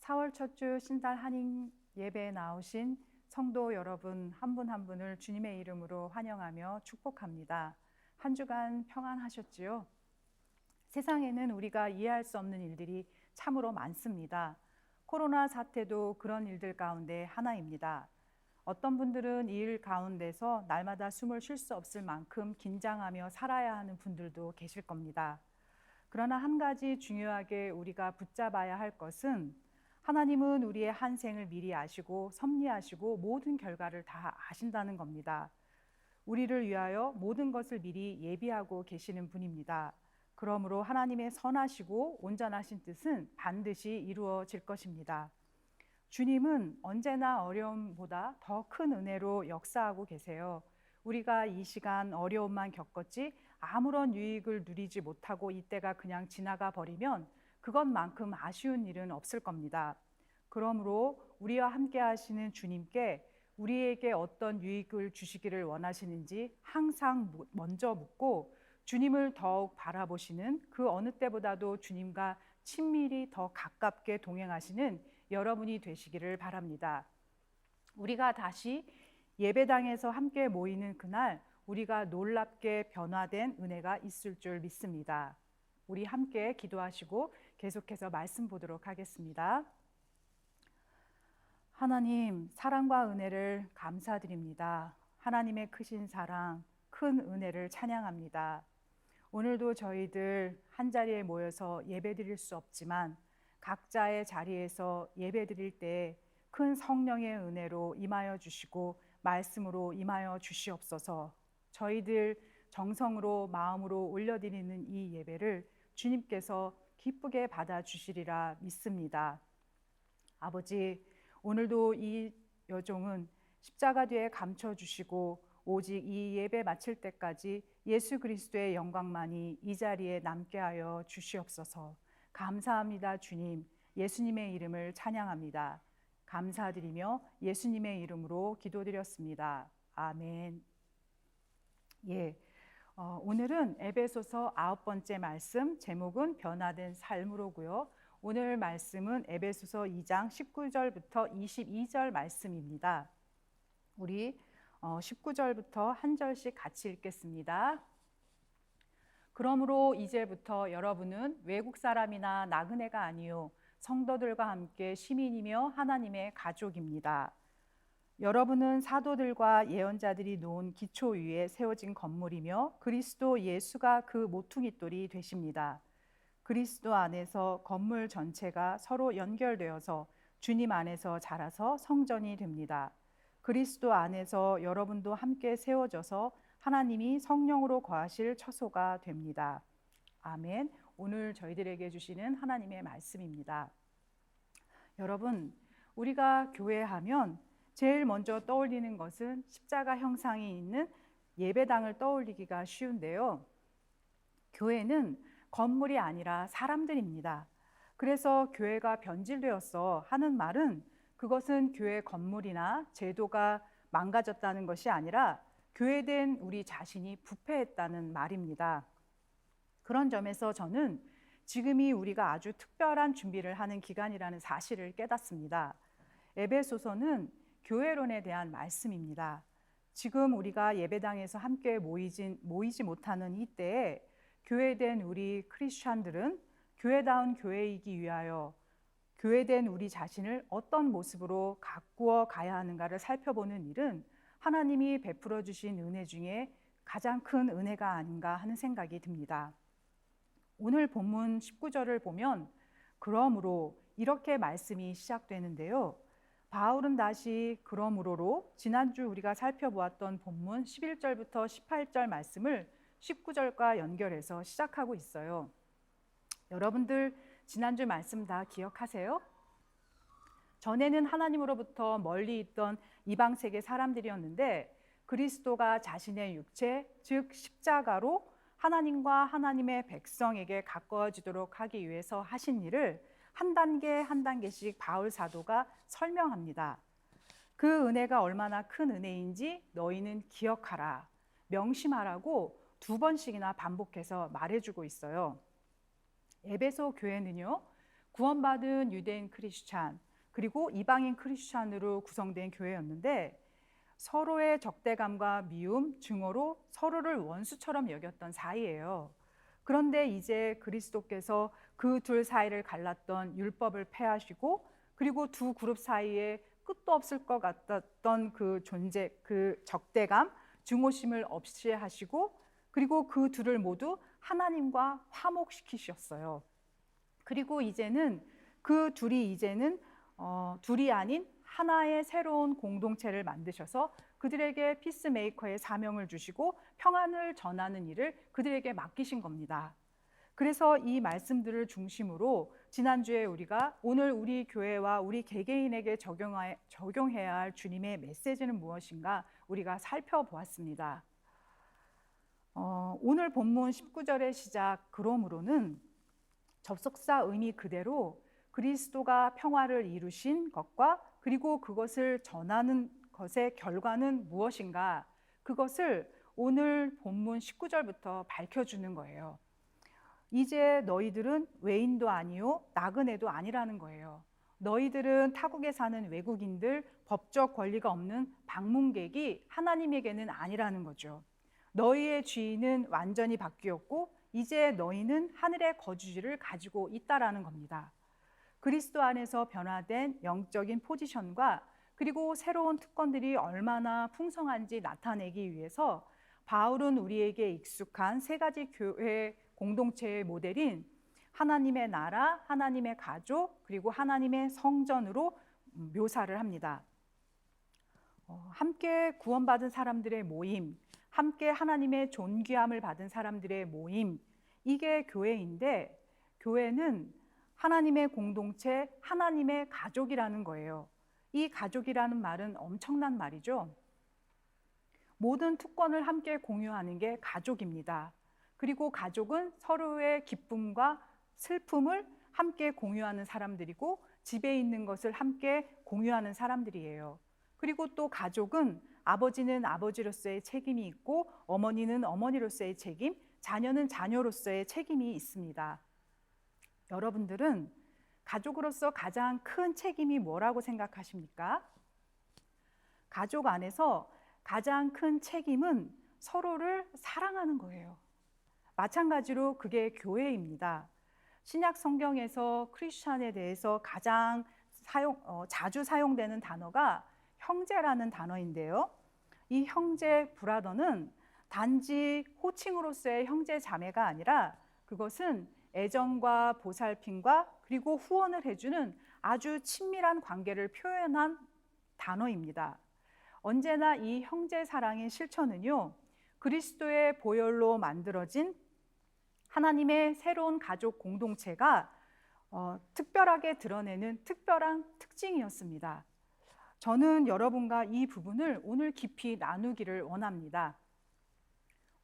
4월 첫 주 신달 한인 예배에 나오신 성도 여러분 한 분 한 분을 주님의 이름으로 환영하며 축복합니다. 한 주간 평안하셨지요? 세상에는 우리가 이해할 수 없는 일들이 참으로 많습니다. 코로나 사태도 그런 일들 가운데 하나입니다. 어떤 분들은 이 일 가운데서 날마다 숨을 쉴 수 없을 만큼 긴장하며 살아야 하는 분들도 계실 겁니다. 그러나 한 가지 중요하게 우리가 붙잡아야 할 것은 하나님은 우리의 한 생을 미리 아시고 섭리하시고 모든 결과를 다 아신다는 겁니다. 우리를 위하여 모든 것을 미리 예비하고 계시는 분입니다. 그러므로 하나님의 선하시고 온전하신 뜻은 반드시 이루어질 것입니다. 주님은 언제나 어려움보다 더 큰 은혜로 역사하고 계세요. 우리가 이 시간 어려움만 겪었지 아무런 유익을 누리지 못하고 이때가 그냥 지나가 버리면 그것만큼 아쉬운 일은 없을 겁니다. 그러므로 우리와 함께 하시는 주님께 우리에게 어떤 유익을 주시기를 원하시는지 항상 먼저 묻고 주님을 더욱 바라보시는 그 어느 때보다도 주님과 친밀히 더 가깝게 동행하시는 여러분이 되시기를 바랍니다. 우리가 다시 예배당에서 함께 모이는 그날 우리가 놀랍게 변화된 은혜가 있을 줄 믿습니다. 우리 함께 기도하시고 계속해서 말씀 보도록 하겠습니다. 하나님, 사랑과 은혜를 감사드립니다. 하나님의 크신 사랑, 큰 은혜를 찬양합니다. 오늘도 저희들 한자리에 모여서 예배드릴 수 없지만 각자의 자리에서 예배드릴 때 큰 성령의 은혜로 임하여 주시고 말씀으로 임하여 주시옵소서. 저희들 정성으로 마음으로 올려드리는 이 예배를 주님께서 기쁘게 받아주시리라 믿습니다. 아버지, 오늘도 이 여종은 십자가 뒤에 감춰주시고 오직 이 예배 마칠 때까지 예수 그리스도의 영광만이 이 자리에 남게 하여 주시옵소서. 감사합니다, 주님. 예수님의 이름을 찬양합니다. 감사드리며 예수님의 이름으로 기도드렸습니다. 아멘. 오늘은 에베소서 9번째 말씀, 제목은 변화된 삶으로고요. 오늘 말씀은 에베소서 2장 19절부터 22절 말씀입니다. 우리 19절부터 한 절씩 같이 읽겠습니다. 그러므로 이제부터 여러분은 외국 사람이나 나그네가 아니요 성도들과 함께 시민이며 하나님의 가족입니다. 여러분은 사도들과 예언자들이 놓은 기초 위에 세워진 건물이며 그리스도 예수가 그 모퉁이돌이 되십니다. 그리스도 안에서 건물 전체가 서로 연결되어서 주님 안에서 자라서 성전이 됩니다. 그리스도 안에서 여러분도 함께 세워져서 하나님이 성령으로 거하실 처소가 됩니다. 아멘. 오늘 저희들에게 주시는 하나님의 말씀입니다. 여러분, 우리가 교회하면 제일 먼저 떠올리는 것은 십자가 형상이 있는 예배당을 떠올리기가 쉬운데요. 교회는 건물이 아니라 사람들입니다. 그래서 교회가 변질되었어 하는 말은 그것은 교회 건물이나 제도가 망가졌다는 것이 아니라 교회된 우리 자신이 부패했다는 말입니다. 그런 점에서 저는 지금이 우리가 아주 특별한 준비를 하는 기간이라는 사실을 깨닫습니다. 에베소서는 교회론에 대한 말씀입니다. 지금 우리가 예배당에서 함께 모이지 못하는 이때에 교회된 우리 크리스찬들은 교회다운 교회이기 위하여 교회된 우리 자신을 어떤 모습으로 가꾸어 가야 하는가를 살펴보는 일은 하나님이 베풀어 주신 은혜 중에 가장 큰 은혜가 아닌가 하는 생각이 듭니다. 오늘 본문 19절을 보면 그러므로 이렇게 말씀이 시작되는데요. 바울은 다시 그러므로로 지난주 우리가 살펴보았던 본문 11절부터 18절 말씀을 19절과 연결해서 시작하고 있어요. 여러분들 지난주 말씀 다 기억하세요? 전에는 하나님으로부터 멀리 있던 이방 세계 사람들이었는데 그리스도가 자신의 육체, 즉 십자가로 하나님과 하나님의 백성에게 가까워지도록 하기 위해서 하신 일을 한 단계 한 단계씩 바울 사도가 설명합니다. 그 은혜가 얼마나 큰 은혜인지 너희는 기억하라, 명심하라고 2번씩이나 반복해서 말해주고 있어요. 에베소 교회는요, 구원받은 유대인 크리스찬 그리고 이방인 크리스찬으로 구성된 교회였는데 서로의 적대감과 미움, 증오로 서로를 원수처럼 여겼던 사이예요. 그런데 이제 그리스도께서 그 둘 사이를 갈랐던 율법을 폐하시고 그리고 두 그룹 사이에 끝도 없을 것 같았던 그 존재, 그 적대감, 증오심을 없이 하시고 그리고 그 둘을 모두 하나님과 화목시키셨어요. 그리고 이제는 그 둘이 둘이 아닌 하나의 새로운 공동체를 만드셔서 그들에게 피스메이커의 사명을 주시고 평안을 전하는 일을 그들에게 맡기신 겁니다. 그래서 이 말씀들을 중심으로 지난주에 우리가 오늘 우리 교회와 우리 개개인에게 적용해야 할 주님의 메시지는 무엇인가 우리가 살펴보았습니다. 오늘 본문 19절의 시작 그러므로는 접속사 의미 그대로 그리스도가 평화를 이루신 것과 그리고 그것을 전하는 것의 결과는 무엇인가 그것을 오늘 본문 19절부터 밝혀주는 거예요. 이제 너희들은 외인도 아니요 나그네도 아니라는 거예요. 너희들은 타국에 사는 외국인들, 법적 권리가 없는 방문객이 하나님에게는 아니라는 거죠. 너희의 주인은 완전히 바뀌었고 이제 너희는 하늘의 거주지를 가지고 있다라는 겁니다. 그리스도 안에서 변화된 영적인 포지션과 그리고 새로운 특권들이 얼마나 풍성한지 나타내기 위해서 바울은 우리에게 익숙한 세 가지 교회 공동체의 모델인 하나님의 나라, 하나님의 가족, 그리고 하나님의 성전으로 묘사를 합니다. 함께 구원받은 사람들의 모임, 함께 하나님의 존귀함을 받은 사람들의 모임, 이게 교회인데 교회는 하나님의 공동체, 하나님의 가족이라는 거예요. 이 가족이라는 말은 엄청난 말이죠. 모든 특권을 함께 공유하는 게 가족입니다. 그리고 가족은 서로의 기쁨과 슬픔을 함께 공유하는 사람들이고 집에 있는 것을 함께 공유하는 사람들이에요. 그리고 또 가족은 아버지는 아버지로서의 책임이 있고 어머니는 어머니로서의 책임, 자녀는 자녀로서의 책임이 있습니다. 여러분들은 가족으로서 가장 큰 책임이 뭐라고 생각하십니까? 가족 안에서 가장 큰 책임은 서로를 사랑하는 거예요. 마찬가지로 그게 교회입니다. 신약 성경에서 크리스찬에 대해서 가장 자주 사용되는 단어가 형제라는 단어인데요. 이 형제 브라더는 단지 호칭으로서의 형제 자매가 아니라 그것은 애정과 보살핌과 그리고 후원을 해주는 아주 친밀한 관계를 표현한 단어입니다. 언제나 이 형제 사랑의 실천은요, 그리스도의 보혈로 만들어진 하나님의 새로운 가족 공동체가 특별하게 드러내는 특별한 특징이었습니다. 저는 여러분과 이 부분을 오늘 깊이 나누기를 원합니다.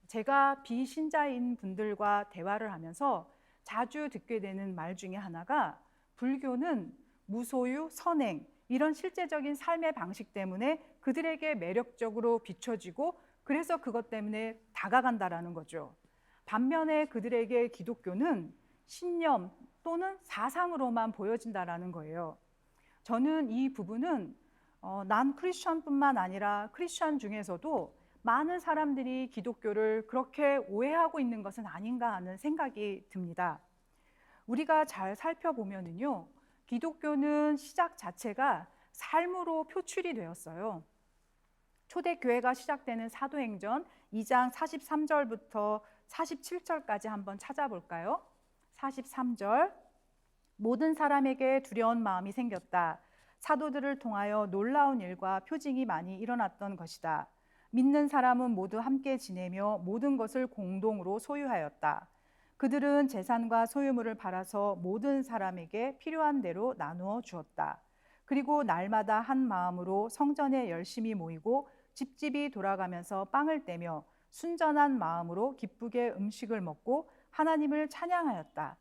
제가 비신자인 분들과 대화를 하면서 자주 듣게 되는 말 중에 하나가 불교는 무소유, 선행 이런 실제적인 삶의 방식 때문에 그들에게 매력적으로 비춰지고 그래서 그것 때문에 다가간다라는 거죠. 반면에 그들에게 기독교는 신념 또는 사상으로만 보여진다라는 거예요. 저는 이 부분은 난 크리스천뿐만 아니라 크리스천 중에서도 많은 사람들이 기독교를 그렇게 오해하고 있는 것은 아닌가 하는 생각이 듭니다. 우리가 잘 살펴보면은요, 기독교는 시작 자체가 삶으로 표출이 되었어요. 초대교회가 시작되는 사도행전 2장 43절부터 47절까지 한번 찾아볼까요? 43절 모든 사람에게 두려운 마음이 생겼다. 사도들을 통하여 놀라운 일과 표징이 많이 일어났던 것이다. 믿는 사람은 모두 함께 지내며 모든 것을 공동으로 소유하였다. 그들은 재산과 소유물을 팔아서 모든 사람에게 필요한 대로 나누어 주었다. 그리고 날마다 한 마음으로 성전에 열심히 모이고 집집이 돌아가면서 빵을 떼며 순전한 마음으로 기쁘게 음식을 먹고 하나님을 찬양하였다.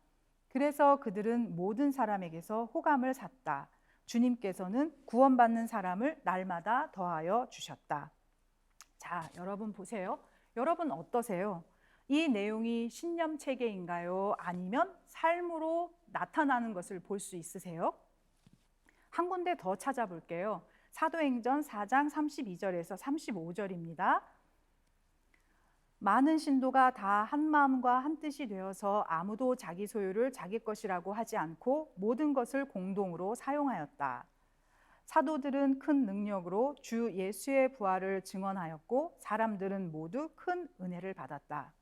그래서 그들은 모든 사람에게서 호감을 샀다. 주님께서는 구원받는 사람을 날마다 더하여 주셨다. 자, 여러분 보세요. 여러분 어떠세요? 이 내용이 신념 체계인가요? 아니면 삶으로 나타나는 것을 볼 수 있으세요? 한 군데 더 찾아볼게요. 사도행전 4장 32절에서 35절입니다. 많은 신도가 다 한 마음과 한 뜻이 되어서 아무도 자기 소유를 자기 것이라고 하지 않고 모든 것을 공동으로 사용하였다. 사도들은 큰 능력으로 주 예수의 부활을 증언하였고 사람들은 모두 큰 은혜를 받았다.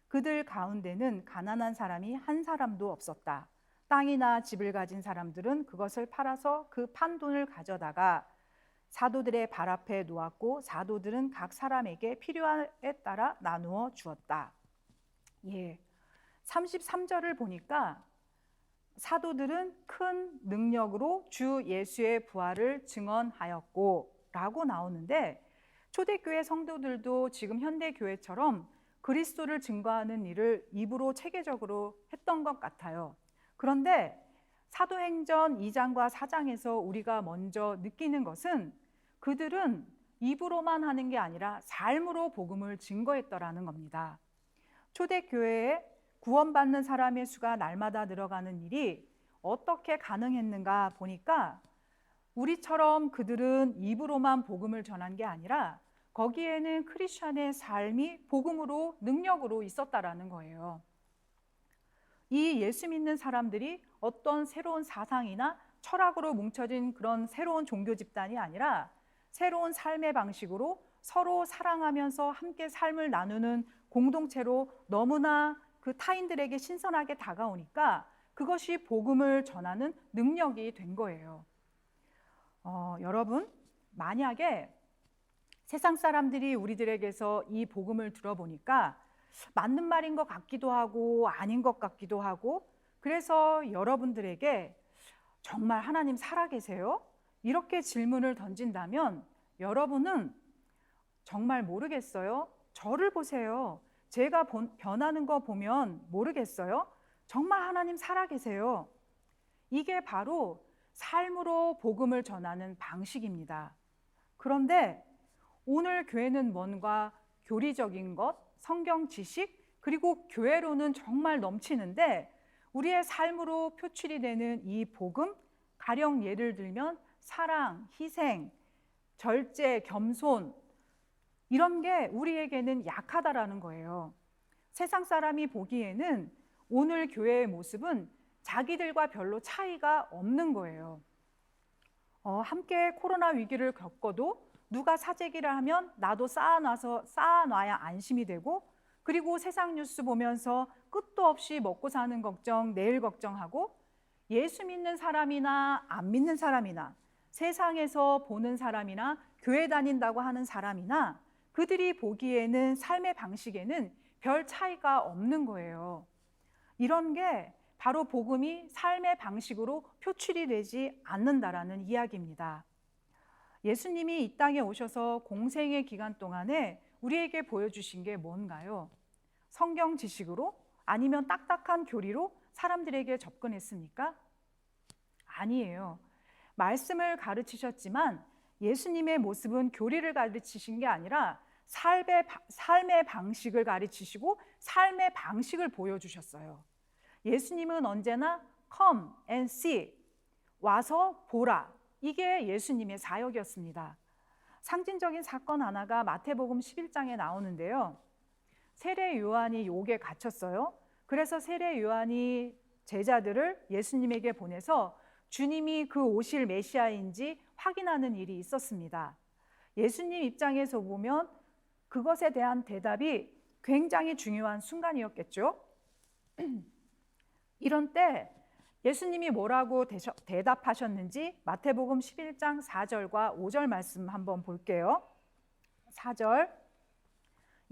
그들 가운데는 가난한 사람이 한 사람도 없었다. 땅이나 집을 가진 사람들은 그것을 팔아서 그 판 돈을 가져다가 사도들의 발 앞에 놓았고 사도들은 각 사람에게 필요에 따라 나누어 주었다. 33절을 보니까 사도들은 큰 능력으로 주 예수의 부활을 증언하였고 라고 나오는데, 초대교회 성도들도 지금 현대교회처럼 그리스도를 증거하는 일을 입으로 체계적으로 했던 것 같아요. 그런데 사도행전 2장과 4장에서 우리가 먼저 느끼는 것은 그들은 입으로만 하는 게 아니라 삶으로 복음을 증거했더라는 겁니다. 초대교회에 구원받는 사람의 수가 날마다 늘어가는 일이 어떻게 가능했는가 보니까 우리처럼 그들은 입으로만 복음을 전한 게 아니라 거기에는 크리스천의 삶이 복음으로 능력으로 있었다라는 거예요. 이 예수 믿는 사람들이 어떤 새로운 사상이나 철학으로 뭉쳐진 그런 새로운 종교 집단이 아니라 새로운 삶의 방식으로 서로 사랑하면서 함께 삶을 나누는 공동체로 너무나 그 타인들에게 신선하게 다가오니까 그것이 복음을 전하는 능력이 된 거예요. 여러분, 만약에 세상 사람들이 우리들에게서 이 복음을 들어보니까 맞는 말인 것 같기도 하고 아닌 것 같기도 하고, 그래서 여러분들에게 정말 하나님 살아계세요? 이렇게 질문을 던진다면 여러분은 정말 모르겠어요? 저를 보세요. 제가 변하는 거 보면 모르겠어요? 정말 하나님 살아계세요. 이게 바로 삶으로 복음을 전하는 방식입니다. 그런데 오늘 교회는 뭔가 교리적인 것, 성경 지식, 그리고 교회로는 정말 넘치는데 우리의 삶으로 표출이 되는 이 복음, 가령 예를 들면 사랑, 희생, 절제, 겸손, 이런 게 우리에게는 약하다라는 거예요. 세상 사람이 보기에는 오늘 교회의 모습은 자기들과 별로 차이가 없는 거예요. 함께 코로나 위기를 겪어도 누가 사재기를 하면 나도 쌓아놔야 안심이 되고, 그리고 세상 뉴스 보면서 끝도 없이 먹고 사는 걱정, 내일 걱정하고, 예수 믿는 사람이나 안 믿는 사람이나 세상에서 보는 사람이나 교회 다닌다고 하는 사람이나 그들이 보기에는 삶의 방식에는 별 차이가 없는 거예요. 이런 게 바로 복음이 삶의 방식으로 표출이 되지 않는다라는 이야기입니다. 예수님이 이 땅에 오셔서 공생의 기간 동안에 우리에게 보여주신 게 뭔가요? 성경 지식으로 아니면 딱딱한 교리로 사람들에게 접근했습니까? 아니에요. 말씀을 가르치셨지만 예수님의 모습은 교리를 가르치신 게 아니라 삶의 방식을 가르치시고 삶의 방식을 보여주셨어요. 예수님은 언제나 come and see, 와서 보라, 이게 예수님의 사역이었습니다. 상징적인 사건 하나가 마태복음 11장에 나오는데요. 세례 요한이 옥에 갇혔어요. 그래서 세례 요한이 제자들을 예수님에게 보내서 주님이 그 오실 메시아인지 확인하는 일이 있었습니다. 예수님 입장에서 보면 그것에 대한 대답이 굉장히 중요한 순간이었겠죠. 이런 때 예수님이 뭐라고 대답하셨는지 마태복음 11장 4절과 5절 말씀 한번 볼게요. 4절,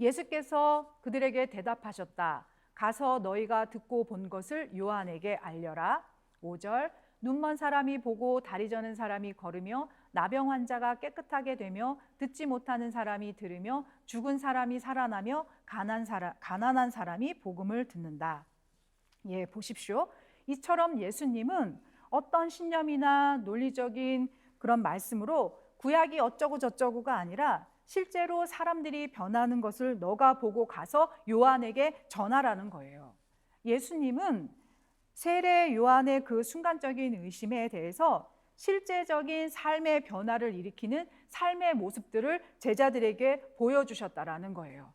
예수께서 그들에게 대답하셨다. 가서 너희가 듣고 본 것을 요한에게 알려라. 5절, 눈먼 사람이 보고 다리 저는 사람이 걸으며 나병 환자가 깨끗하게 되며 듣지 못하는 사람이 들으며 죽은 사람이 살아나며 가난한 사람이 복음을 듣는다. 보십시오. 이처럼 예수님은 어떤 신념이나 논리적인 그런 말씀으로 구약이 어쩌고 저쩌고가 아니라 실제로 사람들이 변하는 것을 너가 보고 가서 요한에게 전하라는 거예요. 예수님은 세례 요한의 그 순간적인 의심에 대해서 실제적인 삶의 변화를 일으키는 삶의 모습들을 제자들에게 보여주셨다라는 거예요.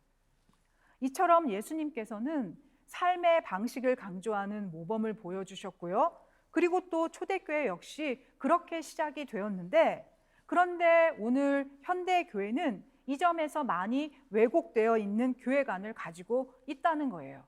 이처럼 예수님께서는 삶의 방식을 강조하는 모범을 보여주셨고요. 그리고 또 초대교회 역시 그렇게 시작이 되었는데, 그런데 오늘 현대교회는 이 점에서 많이 왜곡되어 있는 교회관을 가지고 있다는 거예요.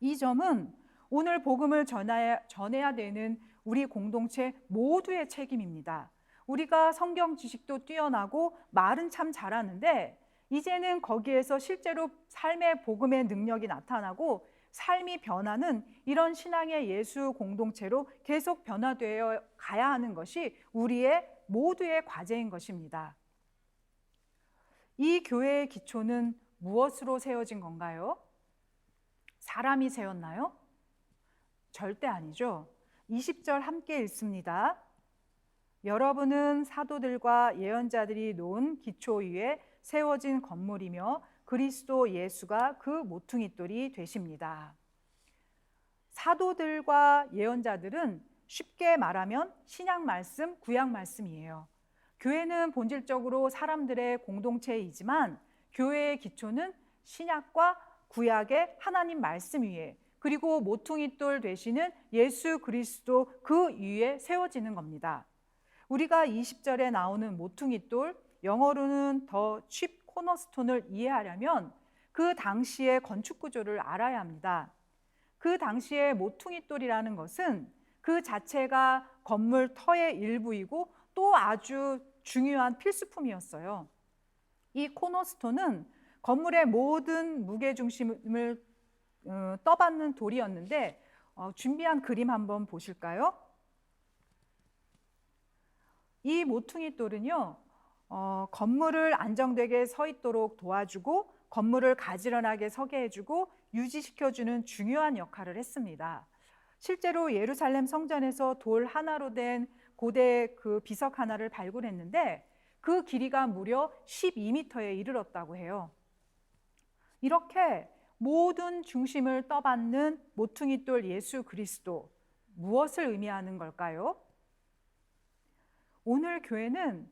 이 점은 오늘 복음을 전해야 되는 우리 공동체 모두의 책임입니다. 우리가 성경 지식도 뛰어나고 말은 참 잘하는데 이제는 거기에서 실제로 삶의 복음의 능력이 나타나고 삶이 변하는 이런 신앙의 예수 공동체로 계속 변화되어 가야 하는 것이 우리의 모두의 과제인 것입니다. 이 교회의 기초는 무엇으로 세워진 건가요? 사람이 세웠나요? 절대 아니죠. 20절 함께 읽습니다. 여러분은 사도들과 예언자들이 놓은 기초 위에 세워진 건물이며 그리스도 예수가 그 모퉁이돌이 되십니다. 사도들과 예언자들은 쉽게 말하면 신약 말씀, 구약 말씀이에요. 교회는 본질적으로 사람들의 공동체이지만 교회의 기초는 신약과 구약의 하나님 말씀 위에, 그리고 모퉁이돌 되시는 예수 그리스도 그 위에 세워지는 겁니다. 우리가 20절에 나오는 모퉁이돌, 영어로는 더 칩 코너스톤을 이해하려면 그 당시의 건축 구조를 알아야 합니다. 그 당시의 모퉁이돌이라는 것은 그 자체가 건물 터의 일부이고 또 아주 중요한 필수품이었어요. 이 코너스톤은 건물의 모든 무게중심을 떠받는 돌이었는데 준비한 그림 한번 보실까요? 이 모퉁이돌은요, 건물을 안정되게 서 있도록 도와주고 건물을 가지런하게 서게 해주고 유지시켜주는 중요한 역할을 했습니다. 실제로 예루살렘 성전에서 돌 하나로 된 고대 그 비석 하나를 발굴했는데 그 길이가 무려 12m에 이르렀다고 해요. 이렇게 모든 중심을 떠받는 모퉁이돌 예수 그리스도, 무엇을 의미하는 걸까요? 오늘 교회는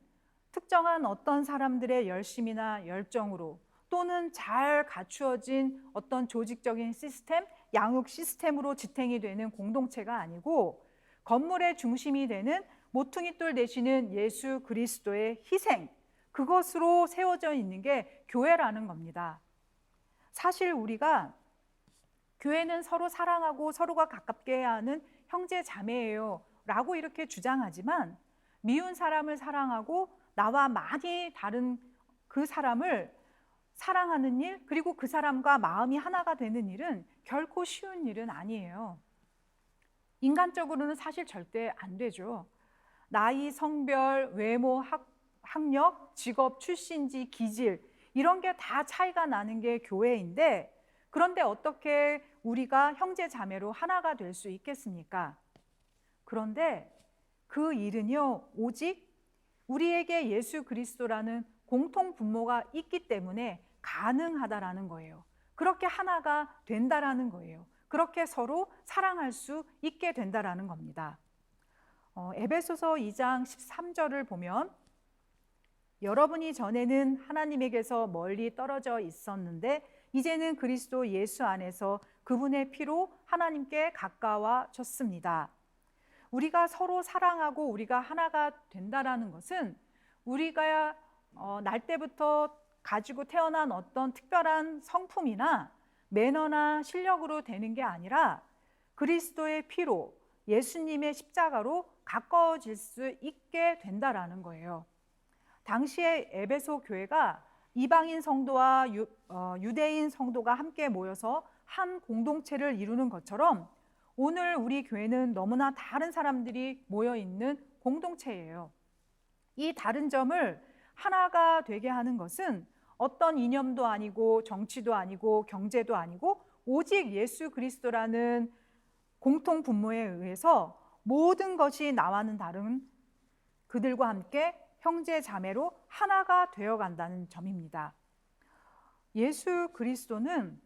특정한 어떤 사람들의 열심이나 열정으로 또는 잘 갖추어진 어떤 조직적인 시스템, 양육 시스템으로 지탱이 되는 공동체가 아니고 건물의 중심이 되는 모퉁이돌 되시는 예수 그리스도의 희생, 그것으로 세워져 있는 게 교회라는 겁니다. 사실 우리가 교회는 서로 사랑하고 서로가 가깝게 해야 하는 형제 자매예요 라고 이렇게 주장하지만 미운 사람을 사랑하고 나와 많이 다른 그 사람을 사랑하는 일, 그리고 그 사람과 마음이 하나가 되는 일은 결코 쉬운 일은 아니에요. 인간적으로는 사실 절대 안 되죠. 나이, 성별, 외모, 학력, 직업, 출신지, 기질 이런 게 다 차이가 나는 게 교회인데, 그런데 어떻게 우리가 형제 자매로 하나가 될 수 있겠습니까? 그런데 그 일은요, 오직 우리에게 예수 그리스도라는 공통 분모가 있기 때문에 가능하다라는 거예요. 그렇게 하나가 된다라는 거예요. 그렇게 서로 사랑할 수 있게 된다라는 겁니다. 에베소서 2장 13절을 보면 여러분이 전에는 하나님에게서 멀리 떨어져 있었는데 이제는 그리스도 예수 안에서 그분의 피로 하나님께 가까워졌습니다. 우리가 서로 사랑하고 우리가 하나가 된다라는 것은 우리가 날 때부터 가지고 태어난 어떤 특별한 성품이나 매너나 실력으로 되는 게 아니라 그리스도의 피로, 예수님의 십자가로 가까워질 수 있게 된다라는 거예요. 당시에 에베소 교회가 이방인 성도와 유대인 성도가 함께 모여서 한 공동체를 이루는 것처럼 오늘 우리 교회는 너무나 다른 사람들이 모여있는 공동체예요. 이 다른 점을 하나가 되게 하는 것은 어떤 이념도 아니고 정치도 아니고 경제도 아니고 오직 예수 그리스도라는 공통 분모에 의해서 모든 것이 나와는 다른 그들과 함께 형제 자매로 하나가 되어간다는 점입니다. 예수 그리스도는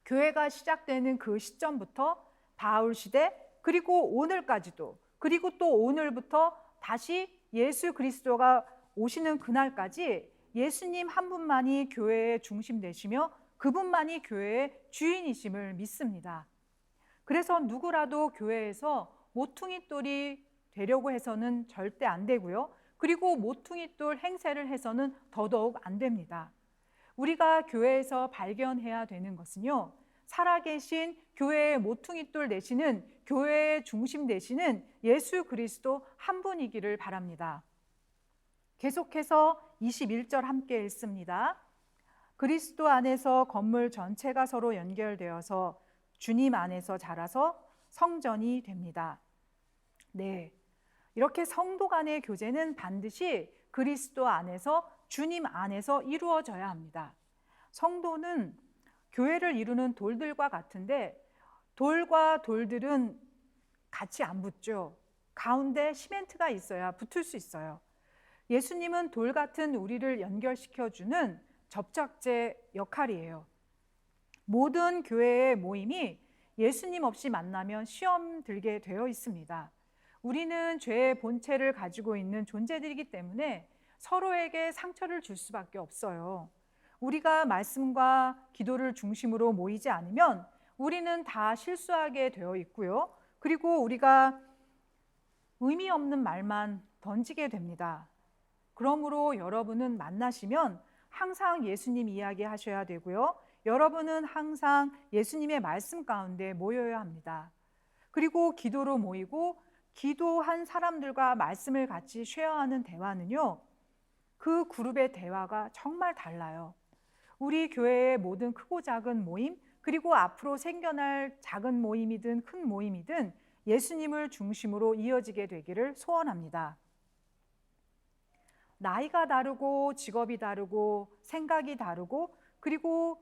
교회가 시작되는 그 시점부터 바울 시대 그리고 오늘까지도, 그리고 또 오늘부터 다시 예수 그리스도가 오시는 그날까지 예수님 한 분만이 교회의 중심 되시며 그분만이 교회의 주인이심을 믿습니다. 그래서 누구라도 교회에서 모퉁이돌이 되려고 해서는 절대 안 되고요. 그리고 모퉁이돌 행세를 해서는 더더욱 안 됩니다. 우리가 교회에서 발견해야 되는 것은요, 살아계신 교회의 모퉁이돌 되시는, 교회의 중심 되시는 예수 그리스도 한 분이기를 바랍니다. 계속해서 21절 함께 읽습니다. 그리스도 안에서 건물 전체가 서로 연결되어서 주님 안에서 자라서 성전이 됩니다. 네, 이렇게 성도 간의 교제는 반드시 그리스도 안에서, 주님 안에서 이루어져야 합니다. 성도는 교회를 이루는 돌들과 같은데 돌과 돌들은 같이 안 붙죠. 가운데 시멘트가 있어야 붙을 수 있어요. 예수님은 돌 같은 우리를 연결시켜주는 접착제 역할이에요. 모든 교회의 모임이 예수님 없이 만나면 시험 들게 되어 있습니다. 우리는 죄의 본체를 가지고 있는 존재들이기 때문에 서로에게 상처를 줄 수밖에 없어요. 우리가 말씀과 기도를 중심으로 모이지 않으면 우리는 다 실수하게 되어 있고요. 그리고 우리가 의미 없는 말만 던지게 됩니다. 그러므로 여러분은 만나시면 항상 예수님 이야기 하셔야 되고요. 여러분은 항상 예수님의 말씀 가운데 모여야 합니다. 그리고 기도로 모이고 기도한 사람들과 말씀을 같이 쉐어하는 대화는요, 그 그룹의 대화가 정말 달라요. 우리 교회의 모든 크고 작은 모임, 그리고 앞으로 생겨날 작은 모임이든 큰 모임이든 예수님을 중심으로 이어지게 되기를 소원합니다. 나이가 다르고 직업이 다르고 생각이 다르고 그리고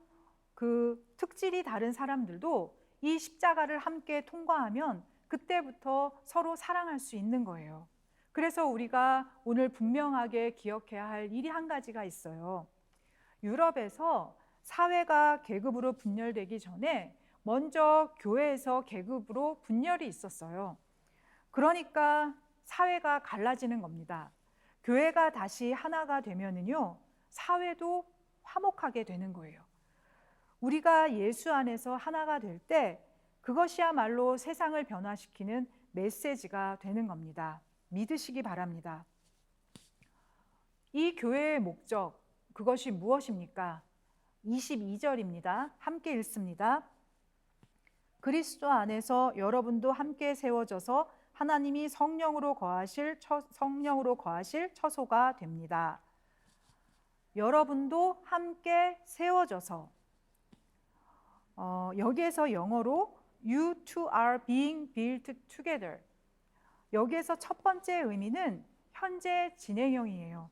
그 특질이 다른 사람들도 이 십자가를 함께 통과하면 그때부터 서로 사랑할 수 있는 거예요. 그래서 우리가 오늘 분명하게 기억해야 할 일이 한 가지가 있어요. 유럽에서 사회가 계급으로 분열되기 전에 먼저 교회에서 계급으로 분열이 있었어요. 그러니까 사회가 갈라지는 겁니다. 교회가 다시 하나가 되면은요, 사회도 화목하게 되는 거예요. 우리가 예수 안에서 하나가 될 때 그것이야말로 세상을 변화시키는 메시지가 되는 겁니다. 믿으시기 바랍니다. 이 교회의 목적, 그것이 무엇입니까? 22절입니다. 함께 읽습니다. 그리스도 안에서 여러분도 함께 세워져서 하나님이 성령으로 거하실 처소가 됩니다. 여러분도 함께 세워져서, 여기에서 영어로 You two are being built together. 여기에서 첫 번째 의미는 현재 진행형이에요.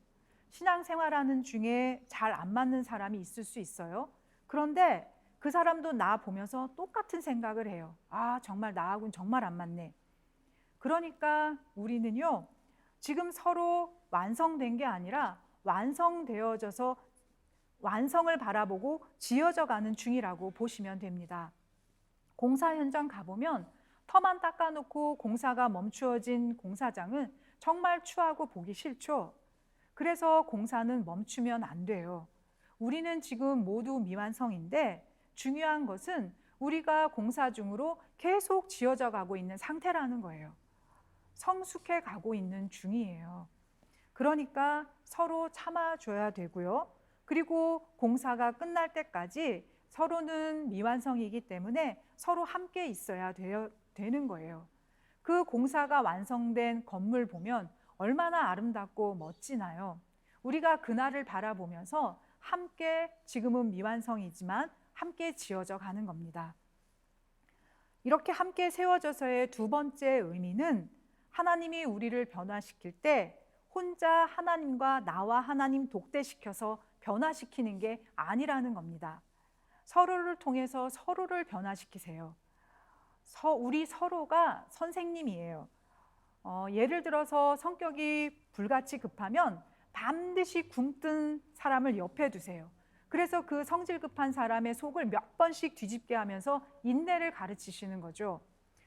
신앙생활하는 중에 잘 안 맞는 사람이 있을 수 있어요. 그런데 그 사람도 나 보면서 똑같은 생각을 해요. 아, 정말 나하고는 정말 안 맞네. 그러니까 우리는요, 지금 서로 완성된 게 아니라 완성되어져서 완성을 바라보고 지어져 가는 중이라고 보시면 됩니다. 공사 현장 가보면 터만 닦아놓고 공사가 멈추어진 공사장은 정말 추하고 보기 싫죠. 그래서 공사는 멈추면 안 돼요. 우리는 지금 모두 미완성인데 중요한 것은 우리가 공사 중으로 계속 지어져 가고 있는 상태라는 거예요. 성숙해 가고 있는 중이에요. 그러니까 서로 참아줘야 되고요. 그리고 공사가 끝날 때까지 서로는 미완성이기 때문에 서로 함께 있어야 되는 거예요. 그 공사가 완성된 건물 보면 얼마나 아름답고 멋지나요? 우리가 그날을 바라보면서 함께, 지금은 미완성이지만 함께 지어져 가는 겁니다. 이렇게 함께 세워져서의 두 번째 의미는 하나님이 우리를 변화시킬 때 혼자 하나님과 나와 하나님 독대시켜서 변화시키는 게 아니라는 겁니다. 서로를 통해서 서로를 변화시키세요. 우리 서로가 선생님이에요. 예를 들어서 성격이 불같이 급하면 반드시 굼뜬 사람을 옆에 두세요. 그래서 그 성질 급한 사람의 속을 몇 번씩 뒤집게 하면서 인내를 가르치시는 거죠.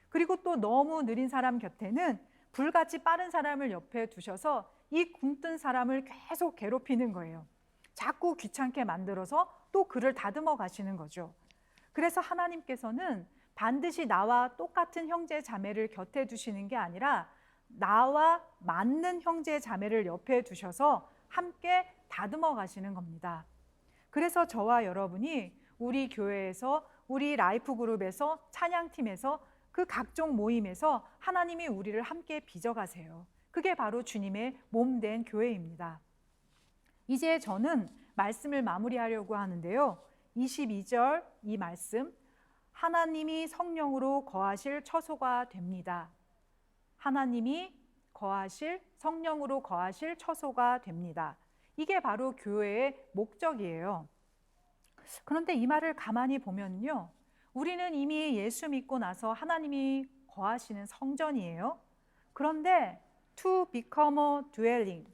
그리고 또 너무 느린 사람 곁에는 불같이 빠른 사람을 옆에 두셔서 이 굼뜬 사람을 계속 괴롭히는 거예요. 자꾸 귀찮게 만들어서 또 그를 다듬어 가시는 거죠. 그래서 하나님께서는 반드시 나와 똑같은 형제 자매를 곁에 두시는 게 아니라 나와 맞는 형제 자매를 옆에 두셔서 함께 다듬어 가시는 겁니다. 그래서 저와 여러분이 우리 교회에서, 우리 라이프 그룹에서, 찬양팀에서, 그 각종 모임에서 하나님이 우리를 함께 빚어가세요. 그게 바로 주님의 몸된 교회입니다. 이제 저는 말씀을 마무리하려고 하는데요. 22절 이 말씀, 하나님이 성령으로 거하실 처소가 됩니다. 하나님이 성령으로 거하실 처소가 됩니다. 이게 바로 교회의 목적이에요. 그런데 이 말을 가만히 보면요, 우리는 이미 예수 믿고 나서 하나님이 거하시는 성전이에요. 그런데 to become a dwelling,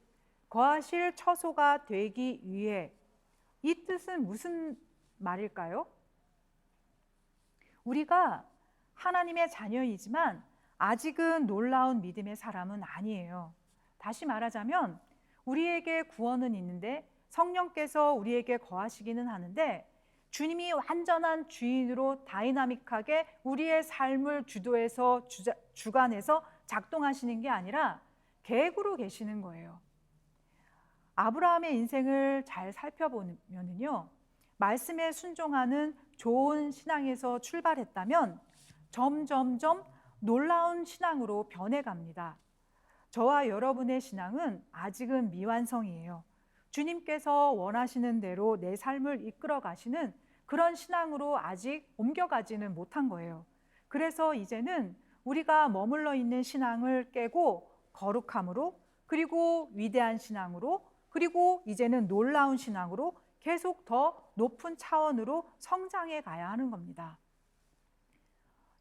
거하실 처소가 되기 위해, 이 뜻은 무슨 말일까요? 우리가 하나님의 자녀이지만 아직은 놀라운 믿음의 사람은 아니에요. 다시 말하자면 우리에게 구원은 있는데 성령께서 우리에게 거하시기는 하는데 주님이 완전한 주인으로 다이나믹하게 우리의 삶을 주도해서 주관해서 작동하시는 게 아니라 계획으로 계시는 거예요. 아브라함의 인생을 잘 살펴보면요, 말씀에 순종하는 좋은 신앙에서 출발했다면 점점점 놀라운 신앙으로 변해갑니다. 저와 여러분의 신앙은 아직은 미완성이에요. 주님께서 원하시는 대로 내 삶을 이끌어 가시는 그런 신앙으로 아직 옮겨가지는 못한 거예요. 그래서 이제는 우리가 머물러 있는 신앙을 깨고 거룩함으로, 그리고 위대한 신앙으로, 그리고 이제는 놀라운 신앙으로 계속 더 높은 차원으로 성장해 가야 하는 겁니다.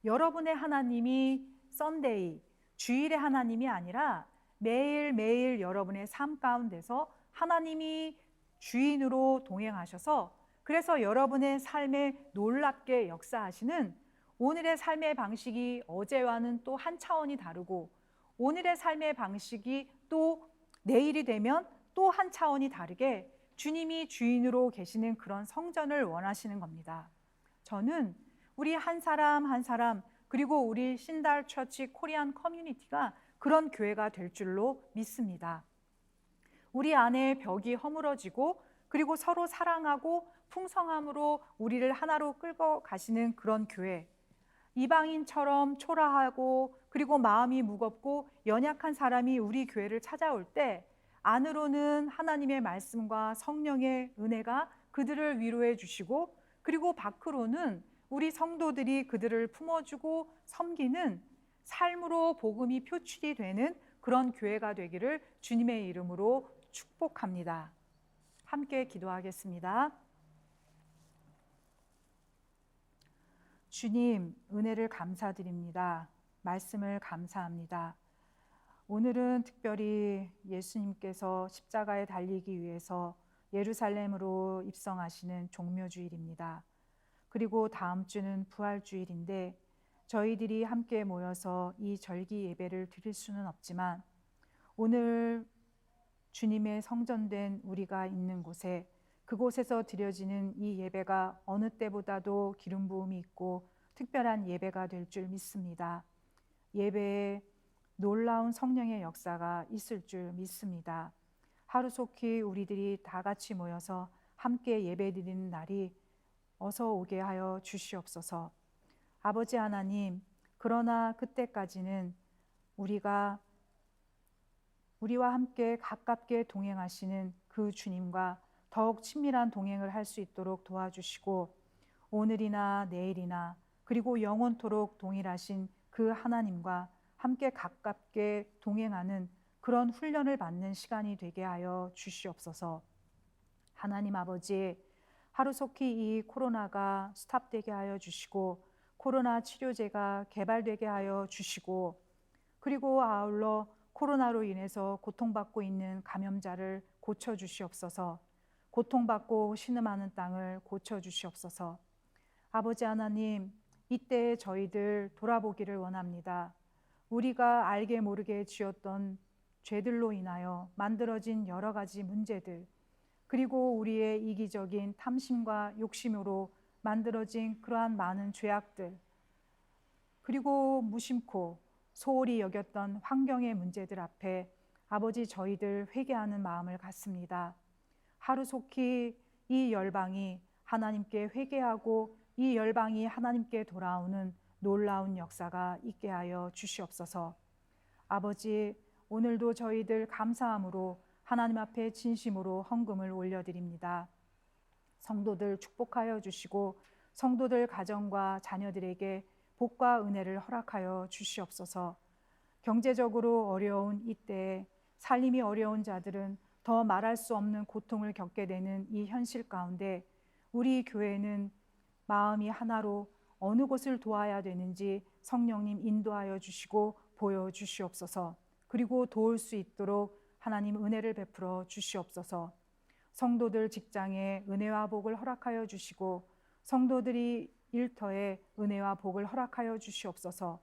여러분의 하나님이 썬데이, 주일의 하나님이 아니라 매일매일 여러분의 삶 가운데서 하나님이 주인으로 동행하셔서, 그래서 여러분의 삶에 놀랍게 역사하시는, 오늘의 삶의 방식이 어제와는 또 한 차원이 다르고 오늘의 삶의 방식이 또 내일이 되면 또 한 차원이 다르게 주님이 주인으로 계시는 그런 성전을 원하시는 겁니다. 저는 우리 한 사람 한 사람, 그리고 우리 신달 처치 코리안 커뮤니티가 그런 교회가 될 줄로 믿습니다. 우리 안에 벽이 허물어지고, 그리고 서로 사랑하고 풍성함으로 우리를 하나로 끌고 가시는 그런 교회, 이방인처럼 초라하고 그리고 마음이 무겁고 연약한 사람이 우리 교회를 찾아올 때 안으로는 하나님의 말씀과 성령의 은혜가 그들을 위로해 주시고, 그리고 밖으로는 우리 성도들이 그들을 품어주고 섬기는 삶으로 복음이 표출이 되는 그런 교회가 되기를 주님의 이름으로 축복합니다. 함께 기도하겠습니다. 주님, 은혜를 감사드립니다. 말씀을 감사합니다. 오늘은 특별히 예수님께서 십자가에 달리기 위해서 예루살렘으로 입성하시는 종묘주일입니다. 그리고 다음 주는 부활주일인데 저희들이 함께 모여서 이 절기 예배를 드릴 수는 없지만 오늘 주님의 성전된 우리가 있는 곳에, 그곳에서 드려지는 이 예배가 어느 때보다도 기름 부음이 있고 특별한 예배가 될 줄 믿습니다. 예배에 놀라운 성령의 역사가 있을 줄 믿습니다. 하루속히 우리들이 다 같이 모여서 함께 예배드리는 날이 어서 오게 하여 주시옵소서. 아버지 하나님, 그러나 그때까지는 우리와 함께 가깝게 동행하시는 그 주님과 더욱 친밀한 동행을 할 수 있도록 도와주시고, 오늘이나 내일이나 그리고 영원토록 동일하신 그 하나님과 함께 가깝게 동행하는 그런 훈련을 받는 시간이 되게 하여 주시옵소서. 하나님 아버지, 하루속히 이 코로나가 스탑되게 하여 주시고 코로나 치료제가 개발되게 하여 주시고, 그리고 아울러 코로나로 인해서 고통받고 있는 감염자를 고쳐주시옵소서. 고통받고 신음하는 땅을 고쳐주시옵소서. 아버지 하나님, 이때 저희들 돌아보기를 원합니다. 우리가 알게 모르게 지었던 죄들로 인하여 만들어진 여러 가지 문제들, 그리고 우리의 이기적인 탐심과 욕심으로 만들어진 그러한 많은 죄악들, 그리고 무심코 소홀히 여겼던 환경의 문제들 앞에 아버지 저희들 회개하는 마음을 갖습니다. 하루속히 이 열방이 하나님께 회개하고 이 열방이 하나님께 돌아오는 놀라운 역사가 있게 하여 주시옵소서. 아버지, 오늘도 저희들 감사함으로 하나님 앞에 진심으로 헌금을 올려드립니다. 성도들 축복하여 주시고 성도들 가정과 자녀들에게 복과 은혜를 허락하여 주시옵소서. 경제적으로 어려운 이때에 살림이 어려운 자들은 더 말할 수 없는 고통을 겪게 되는 이 현실 가운데 우리 교회는 마음이 하나로 어느 곳을 도와야 되는지 성령님 인도하여 주시고 보여주시옵소서. 그리고 도울 수 있도록 하나님 은혜를 베풀어 주시옵소서. 성도들 직장에 은혜와 복을 허락하여 주시고 성도들이 일터에 은혜와 복을 허락하여 주시옵소서.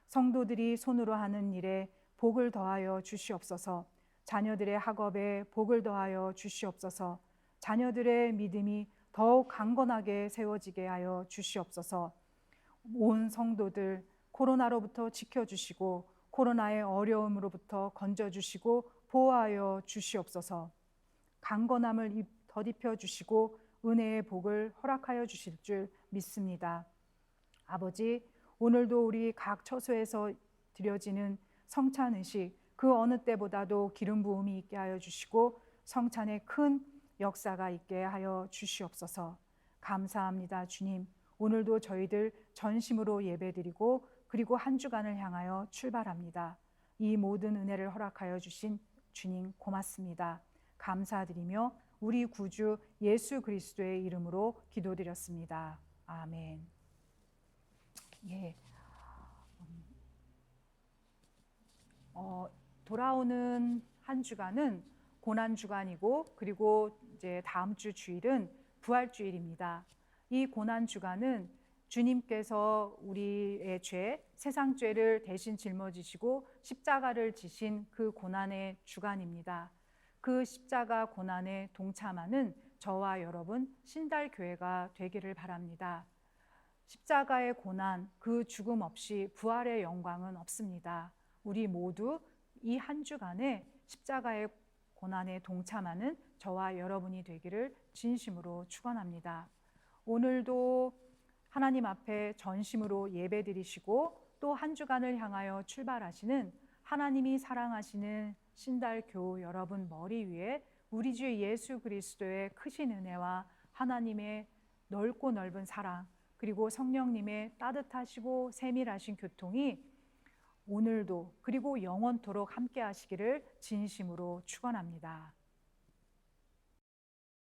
성도들이 손으로 하는 일에 복을 더하여 주시옵소서. 자녀들의 학업에 복을 더하여 주시옵소서. 자녀들의 믿음이 더욱 강건하게 세워지게 하여 주시옵소서. 온 성도들 코로나로부터 지켜주시고 코로나의 어려움으로부터 건져주시고 보호하여 주시옵소서. 강건함을 덧입혀 주시고 은혜의 복을 허락하여 주실 줄 믿습니다. 아버지, 오늘도 우리 각 처소에서 드려지는 성찬 의식 그 어느 때보다도 기름 부음이 있게 하여 주시고 성찬의 큰 역사가 있게 하여 주시옵소서. 감사합니다, 주님. 오늘도 저희들 전심으로 예배드리고 그리고 한 주간을 향하여 출발합니다. 이 모든 은혜를 허락하여 주신 주님 고맙습니다. 감사드리며 우리 구주 예수 그리스도의 이름으로 기도드렸습니다. 아멘. 예. 돌아오는 한 주간은 고난 주간이고 그리고 이제 다음 주 주일은 부활 주일입니다. 이 고난 주간은 주님께서 우리의 죄, 세상 죄를 대신 짊어지시고 십자가를 지신 그 고난의 주간입니다. 그 십자가 고난에 동참하는 저와 여러분 신달교회가 되기를 바랍니다. 십자가의 고난, 그 죽음 없이 부활의 영광은 없습니다. 우리 모두 이 한 주간에 십자가의 고난에 동참하는 저와 여러분이 되기를 진심으로 축원합니다. 오늘도 하나님 앞에 전심으로 예배드리시고 또 한 주간을 향하여 출발하시는 하나님이 사랑하시는 신달교우 여러분 머리 위에 우리 주 예수 그리스도의 크신 은혜와 하나님의 넓고 넓은 사랑 그리고 성령님의 따뜻하시고 세밀하신 교통이 오늘도 그리고 영원토록 함께 하시기를 진심으로 축원합니다.